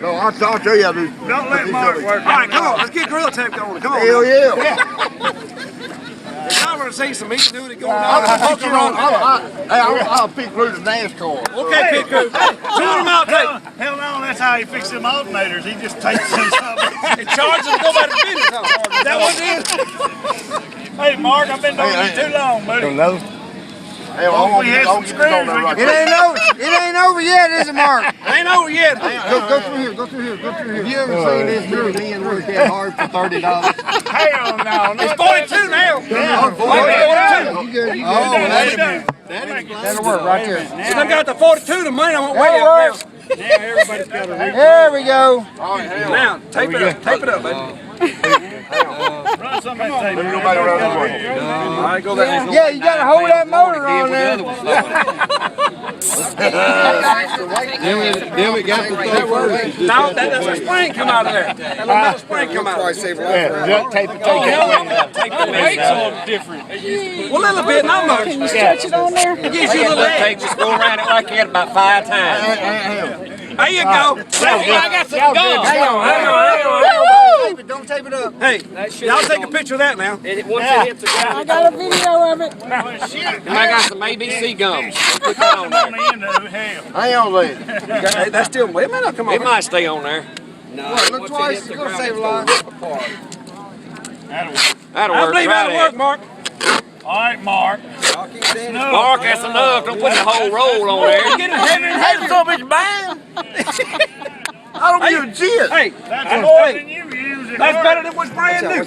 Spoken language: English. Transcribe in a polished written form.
No, I'll tell you. Don't let Mark work. All right, come on. Let's get gorilla tape going. Come on. Hell yeah. If y'all want to see some meat doing it going on, I'll pick through the NASCAR. okay, Pit Crew. 200 mile tape. Hell no, that's how he fixes them alternators. He just takes them something. It charges to go by the business. Huh? Is that what it is? Hey, Mark, I've been doing you too long, buddy. Don't know. Hey, We had some screws. Right It ain't over yet, is it, Mark? It ain't over yet. Go through here. Go through here. Have you ever seen this dude being worked that hard for $30? Hell no. It's 42 now. Yeah. 42. That'll work right there. Since I got the 42, the money I went way up now. Now everybody's got a reach. There we go. Now, tape it up. Tape it up, baby. Run somebody tape. Nobody around the way. All right, go that way. Yeah, you gotta hold that motor on there. Then we got the third first. No, that's a spring come out of there. That little metal spring come out. Tape it. The weight's a little different. Well, a little bit, not much. Can you stretch it on there? It gives you a little edge. Just go around it like that about 5 times. There you go. I got some gum. Hang on. Don't tape it up. Hey, y'all take a picture of that now. Once it hits the ground, I got a video of it. and I got some ABC gums. Put that on On there. the end of it, hell. Hang on, lady. Hey, that's still, it may not come It on. might stay on there. Look twice. It's gonna save a lot. That'll I work. believe Try that'll work, that. Mark. All right, Mark. Mark, that's enough. Don't put the whole roll on there. Get it heavy and Hey, heavy. so bitch bang. I don't give a shit. Hey, That's more than you use it. that's better than what's brand new.